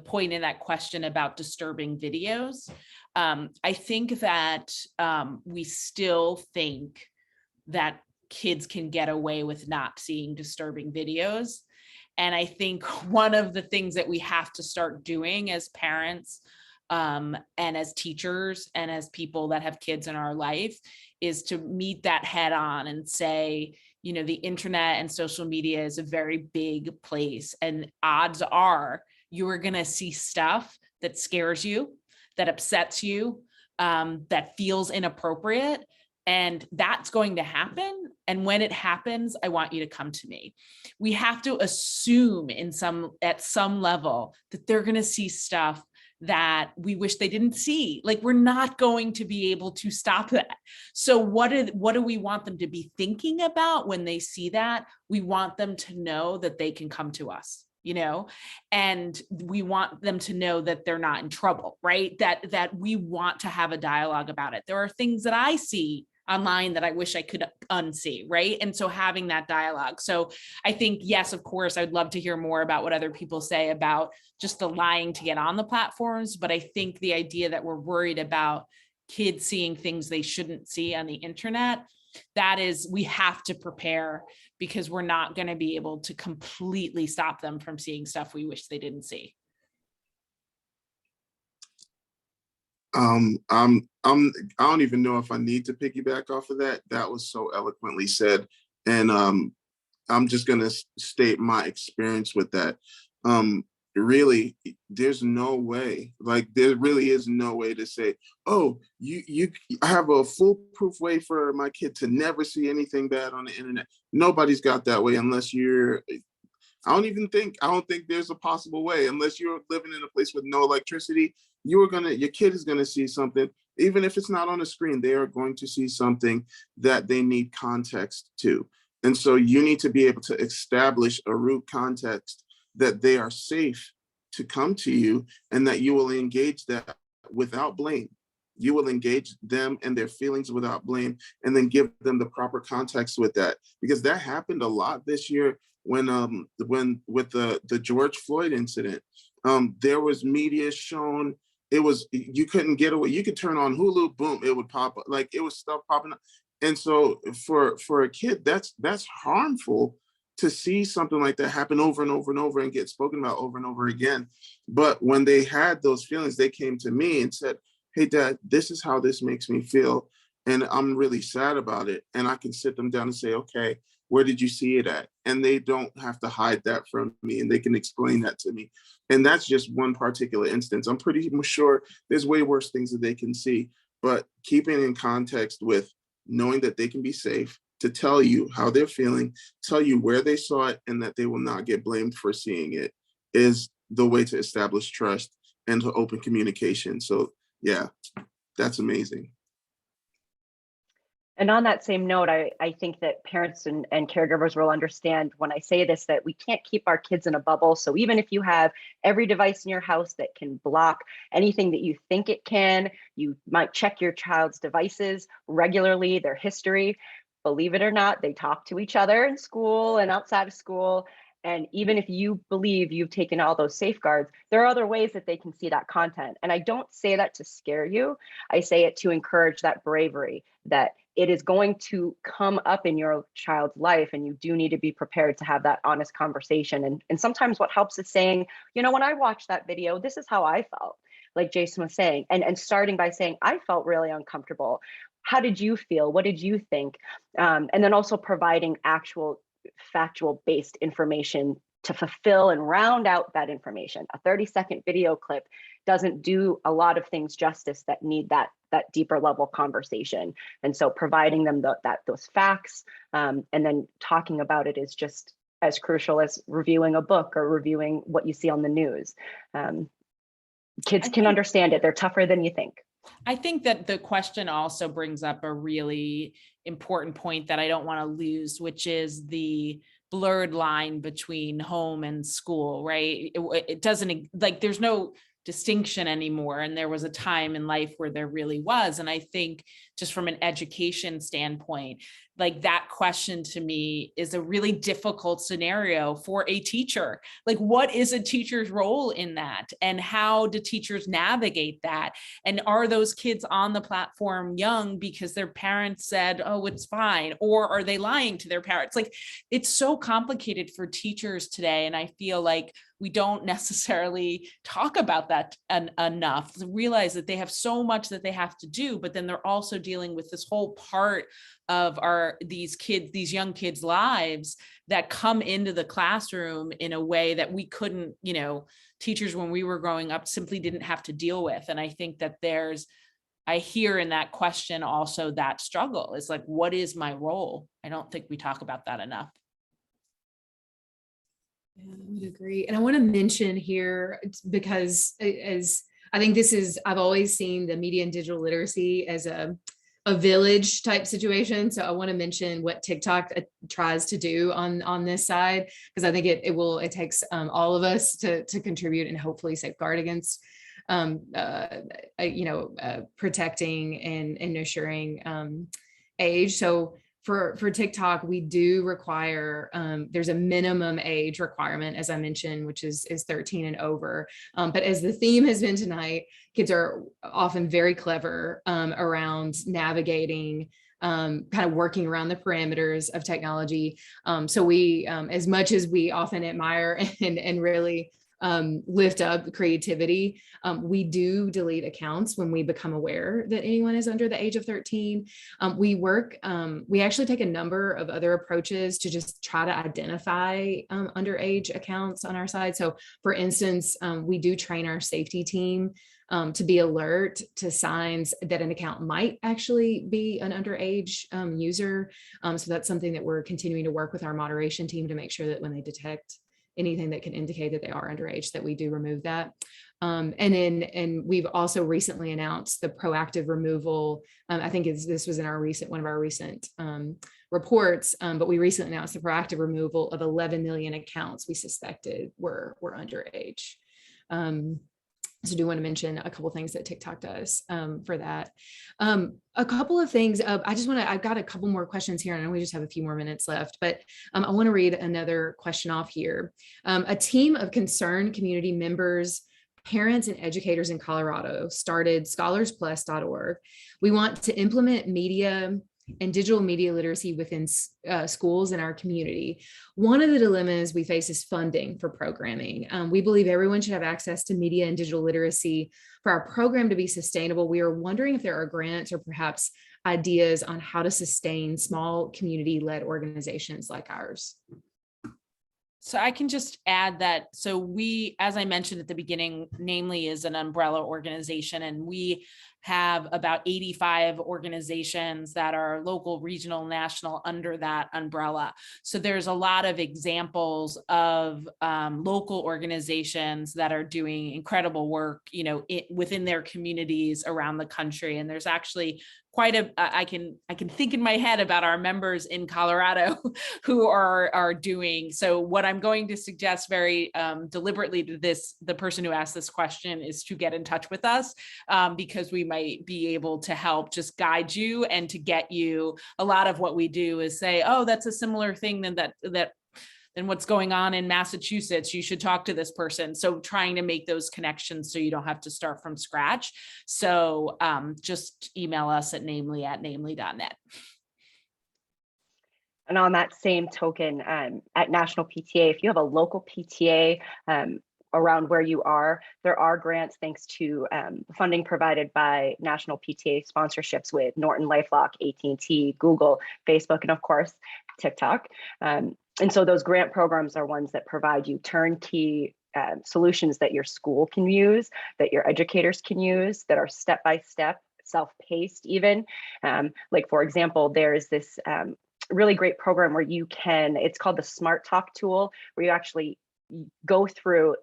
point in that question about disturbing videos, I think that we still think that kids can get away with not seeing disturbing videos. And I think one of the things that we have to start doing as parents and as teachers and as people that have kids in our life is to meet that head on and say, the internet and social media is a very big place, and odds are you are going to see stuff that scares you, that upsets you, that feels inappropriate. And that's going to happen. And when it happens, I want you to come to me. We have to assume at some level that they're going to see stuff that we wish they didn't see. Like, we're not going to be able to stop that. So what do we want them to be thinking about when they see that? We want them to know that they can come to us, and we want them to know that they're not in trouble, right? That we want to have a dialogue about it. There are things that I see online that I wish I could unsee, right? And so having that dialogue. So I think, yes, of course, I'd love to hear more about what other people say about just the lying to get on the platforms. But I think the idea that we're worried about kids seeing things they shouldn't see on the internet, that is, we have to prepare, because we're not going to be able to completely stop them from seeing stuff we wish they didn't see. I don't even know if I need to piggyback off of that. That was so eloquently said. And I'm just going to state my experience with that. Really, there's no way, like, there really is no way to say, oh, I have a foolproof way for my kid to never see anything bad on the internet. Nobody's got that way unless I don't think there's a possible way, unless you're living in a place with no electricity. Your kid is gonna see something, even if it's not on the screen, they are going to see something that they need context to. And so you need to be able to establish a root context that they are safe to come to you, and that you will engage that without blame. You will engage them and their feelings without blame, and then give them the proper context with that. Because that happened a lot this year when with the George Floyd incident. There was media shown. You couldn't get away. You could turn on Hulu, boom, it would pop up. Like, it was stuff popping up. And so for a kid, that's harmful to see something like that happen over and over and over and get spoken about over and over again. But when they had those feelings, they came to me and said, hey, Dad, this is how this makes me feel, and I'm really sad about it. And I can sit them down and say, okay, where did you see it at? And they don't have to hide that from me, and they can explain that to me. And that's just one particular instance. I'm pretty sure there's way worse things that they can see, but keeping in context with knowing that they can be safe to tell you how they're feeling, tell you where they saw it, and that they will not get blamed for seeing it, is the way to establish trust and to open communication. So yeah, that's amazing. And on that same note, I think that parents and caregivers will understand when I say this, that we can't keep our kids in a bubble. So even if you have every device in your house that can block anything that you think it can, you might check your child's devices regularly, their history. Believe it or not, they talk to each other in school and outside of school. And even if you believe you've taken all those safeguards, there are other ways that they can see that content. And I don't say that to scare you. I say it to encourage that bravery, that it is going to come up in your child's life, and you do need to be prepared to have that honest conversation. And sometimes what helps is saying, when I watched that video, this is how I felt, like Jason was saying, and starting by saying, I felt really uncomfortable. How did you feel? What did you think? And then also providing actual factual based information to fulfill and round out that information. A 30-second video clip doesn't do a lot of things justice that need that deeper level conversation. And so providing them those facts and then talking about it is just as crucial as reviewing a book or reviewing what you see on the news. Kids can understand it. They're tougher than you think. I think that the question also brings up a really important point that I don't want to lose, which is the blurred line between home and school, right? It doesn't, like, there's no distinction anymore. And there was a time in life where there really was. And I think just from an education standpoint, like, that question to me is a really difficult scenario for a teacher. Like, what is a teacher's role in that? And how do teachers navigate that? And are those kids on the platform young because their parents said, oh, it's fine? Or are they lying to their parents? Like, it's so complicated for teachers today. And I feel like we don't necessarily talk about that enough, to realize that they have so much that they have to do, but then they're also dealing with this whole part of these young kids' lives that come into the classroom in a way that we couldn't, teachers when we were growing up simply didn't have to deal with. And I think that there's I hear in that question also that struggle is like, what is my role? I don't think we talk about that enough. Yeah, I would agree. And I want to mention here, because as I think this is, I've always seen the media and digital literacy as a village type situation. So I want to mention what TikTok tries to do on this side, because I think it takes all of us to contribute and hopefully safeguard against protecting and nurturing age. So for TikTok, we do require, there's a minimum age requirement, as I mentioned, which is 13 and over. But as the theme has been tonight, kids are often very clever around navigating, kind of working around the parameters of technology. So we, as much as we often admire and really lift up creativity, we do delete accounts when we become aware that anyone is under the age of 13. We actually take a number of other approaches to just try to identify underage accounts on our side. So for instance, we do train our safety team to be alert to signs that an account might actually be an underage user. So that's something that we're continuing to work with our moderation team to make sure that when they detect anything that can indicate that they are underage, that we do remove that. And we've also recently announced the proactive removal. I think this was in one of our recent reports, but we recently announced the proactive removal of 11 million accounts we suspected were underage. So do want to mention a couple of things that TikTok does for that. A couple of things. I've got a couple more questions here, and I know we just have a few more minutes left, but I want to read another question off here. A team of concerned community members, parents, and educators in Colorado started scholarsplus.org. We want to implement media and digital media literacy within schools in our community. One of the dilemmas we face is funding for programming. We believe everyone should have access to media and digital literacy. For our program to be sustainable, we are wondering if there are grants or perhaps ideas on how to sustain small community-led organizations like ours. So I can just add that, so we, as I mentioned at the beginning, NAMLE is an umbrella organization, and we have about 85 organizations that are local, regional, national under that umbrella. So there's a lot of examples of local organizations that are doing incredible work, within their communities around the country. And there's actually quite I can think in my head about our members in Colorado who are doing. So what I'm going to suggest very deliberately to the person who asked this question is to get in touch with us, because we might be able to help just guide you and to get you. A lot of what we do is say, oh, that's a similar thing than what's going on in Massachusetts. You should talk to this person. So trying to make those connections so you don't have to start from scratch. So just email us at namely@namely.net. And on that same token, at National PTA, if you have a local PTA around where you are, there are grants thanks to funding provided by National PTA sponsorships with Norton LifeLock, AT&T, Google, Facebook, and of course, TikTok. And so those grant programs are ones that provide you turnkey solutions that your school can use, that your educators can use, that are step-by-step, self-paced even. Like for example, there's this really great program where it's called the Smart Talk tool, where you actually go through,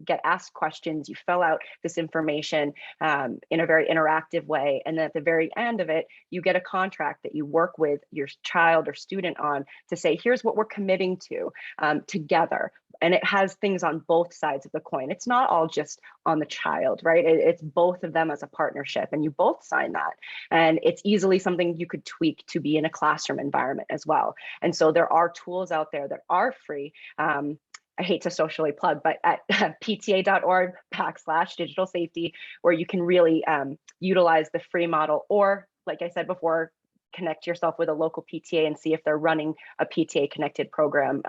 get asked questions, you fill out this information in a very interactive way. And then at the very end of it, you get a contract that you work with your child or student on to say, here's what we're committing to together. And it has things on both sides of the coin. It's not all just on the child, right? It's both of them as a partnership, and you both sign that. And it's easily something you could tweak to be in a classroom environment as well. And so there are tools out there that are free. I hate to socially plug, but at pta.org/digital safety, where you can really utilize the free model, or like I said before, connect yourself with a local PTA and see if they're running a PTA connected program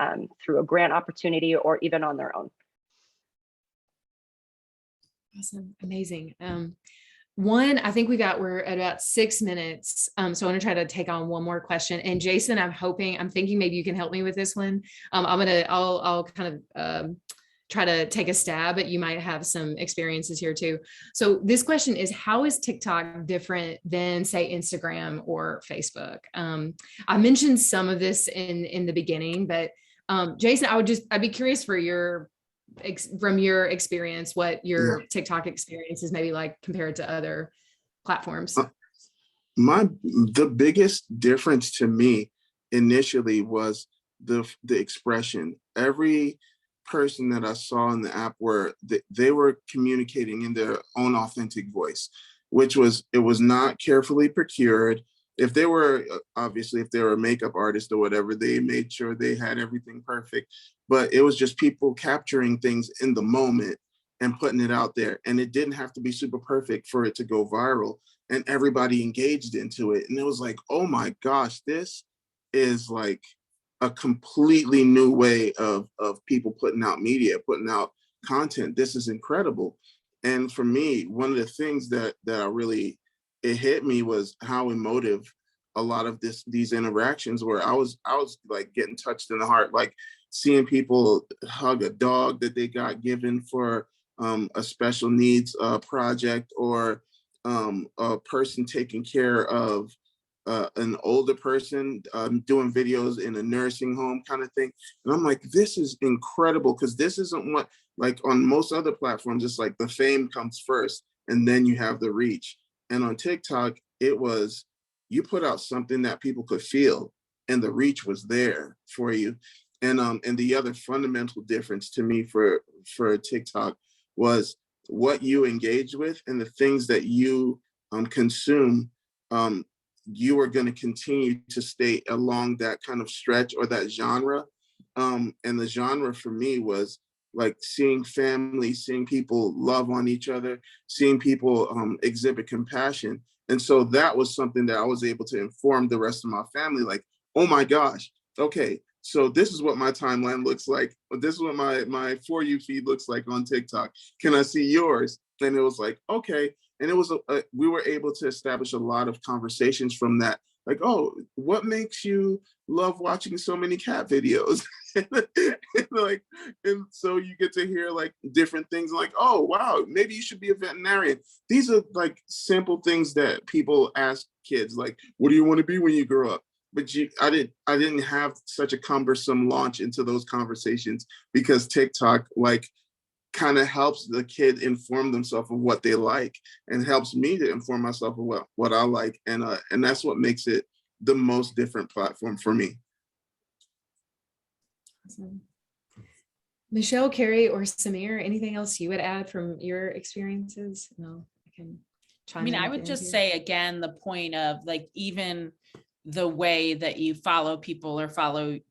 through a grant opportunity or even on their own. Awesome, amazing. I think we're at about 6 minutes. So I want to try to take on one more question. And Jason, I'm thinking maybe you can help me with this one. I'll kind of try to take a stab at, you might have some experiences here too. So this question is, how is TikTok different than say Instagram or Facebook? I mentioned some of this in the beginning, but Jason, I'd be curious for from your experience, what your TikTok experience is maybe like compared to other platforms. The biggest difference to me initially was the expression. Every person that I saw in the app they were communicating in their own authentic voice, which was, it was not carefully procured. If they were, obviously, if they were a makeup artist or whatever, they made sure they had everything perfect, but it was just people capturing things in the moment and putting it out there. And it didn't have to be super perfect for it to go viral, and everybody engaged into it. And it was like, oh my gosh, this is like a completely new way of people putting out media, putting out content. This is incredible. And for me, one of the things that I really, it hit me was how emotive a lot of these interactions were. I was like getting touched in the heart, like seeing people hug a dog that they got given for a special needs project, or a person taking care of an older person, doing videos in a nursing home kind of thing. And I'm like, this is incredible, because this isn't what, like on most other platforms, it's like the fame comes first and then you have the reach. And on TikTok, it was, you put out something that people could feel and the reach was there for you. And the other fundamental difference to me for TikTok was what you engage with and the things that you consume. You are going to continue to stay along that kind of stretch or that genre. And the genre for me was like seeing family, seeing people love on each other, seeing people exhibit compassion. And so that was something that I was able to inform the rest of my family, like, oh my gosh, okay, so this is what my timeline looks like. This is what my For You feed looks like on TikTok. Can I see yours? And it was like, okay. And it was, we were able to establish a lot of conversations from that. Like, oh, what makes you love watching so many cat videos? and so you get to hear like different things like, oh, wow, maybe you should be a veterinarian. These are like simple things that people ask kids, like, what do you want to be when you grow up? But I didn't have such a cumbersome launch into those conversations, because TikTok like kind of helps the kid inform themselves of what they like, and helps me to inform myself of what I like. And that's what makes it the most different platform for me. Awesome. Michelle, Carrie, or Samir, anything else you would add from your experiences? No, I can chime in. I would just say again, the point of like, even the way that you follow people or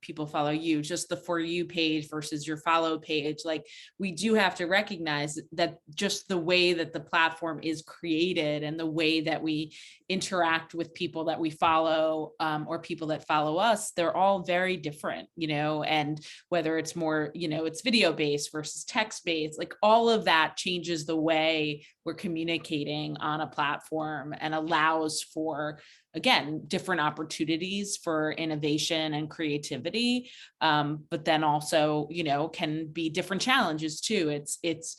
people follow you, just the For You page versus your follow page. Like, we do have to recognize that just the way that the platform is created and the way that we interact with people that we follow, or people that follow us, they're all very different, and whether it's more, it's video based versus text based, like all of that changes the way we're communicating on a platform and allows for, again, different opportunities for innovation and creativity, but then also, can be different challenges too. It's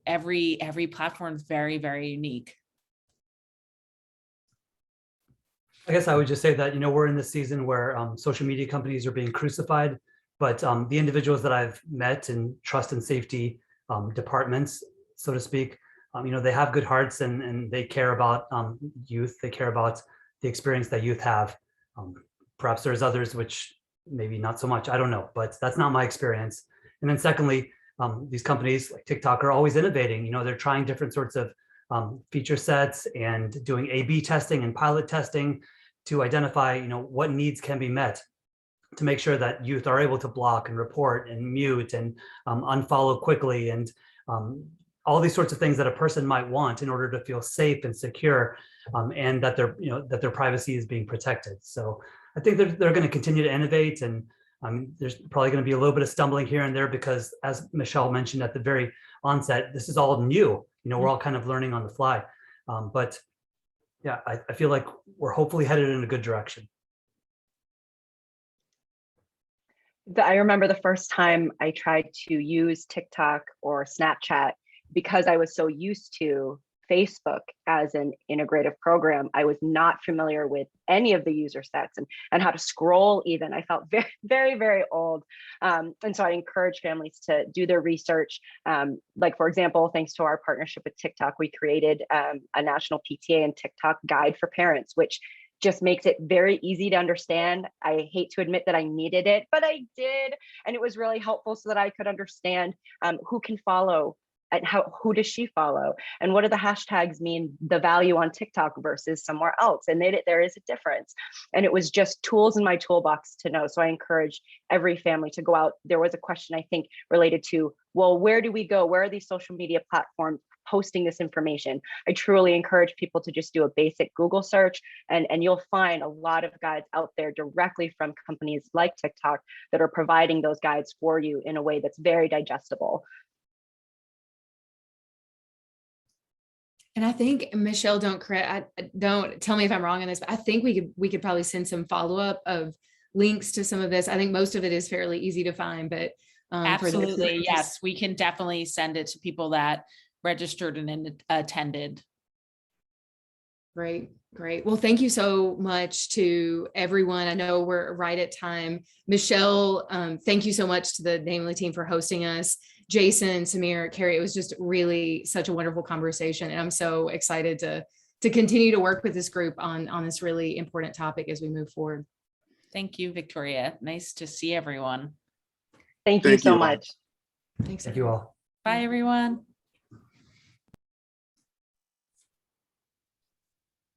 every platform is very, very unique. I guess I would just say that, we're in this season where social media companies are being crucified, but the individuals that I've met in trust and safety departments, so to speak, they have good hearts, and they care about youth. They care about the experience that youth have. Perhaps there's others which maybe not so much, I don't know, but that's not my experience. And then secondly, these companies like TikTok are always innovating. They're trying different sorts of feature sets and doing A/B testing and pilot testing to identify, what needs can be met to make sure that youth are able to block and report and mute and unfollow quickly, and all these sorts of things that a person might want in order to feel safe and secure, and that their privacy is being protected. So I think they're going to continue to innovate, and there's probably going to be a little bit of stumbling here and there, because as Michelle mentioned at the very onset, this is all new. We're all kind of learning on the fly. But yeah, I feel like we're hopefully headed in a good direction. I remember the first time I tried to use TikTok or Snapchat, because I was so used to Facebook as an integrative program. I was not familiar with any of the user sets and how to scroll even. I felt very, very, very old. And so I encourage families to do their research. Like, for example, thanks to our partnership with TikTok, we created a national PTA and TikTok guide for parents, which just makes it very easy to understand. I hate to admit that I needed it, but I did. And it was really helpful so that I could understand who can follow and who does she follow, and what do the hashtags mean, the value on TikTok versus somewhere else. And there is a difference. And it was just tools in my toolbox to know. So I encourage every family to go out. There was a question, I think, related to, well, where do we go? Where are these social media platforms posting this information? I truly encourage people to just do a basic Google search, and you'll find a lot of guides out there directly from companies like TikTok that are providing those guides for you in a way that's very digestible. And I think, Michelle, don't tell me if I'm wrong on this, but I think we could probably send some follow-up of links to some of this. I think most of it is fairly easy to find, but absolutely, yes, we can definitely send it to people that registered and attended. Great. Well, thank you so much to everyone. I know we're right at time. Michelle, thank you so much to the NAMLE team for hosting us. Jason, Samir, Carrie, it was just really such a wonderful conversation. And I'm so excited to continue to work with this group on this really important topic as we move forward. Thank you, Victoria. Nice to see everyone. Thank you so much. Thanks. Thank you all. Bye, everyone.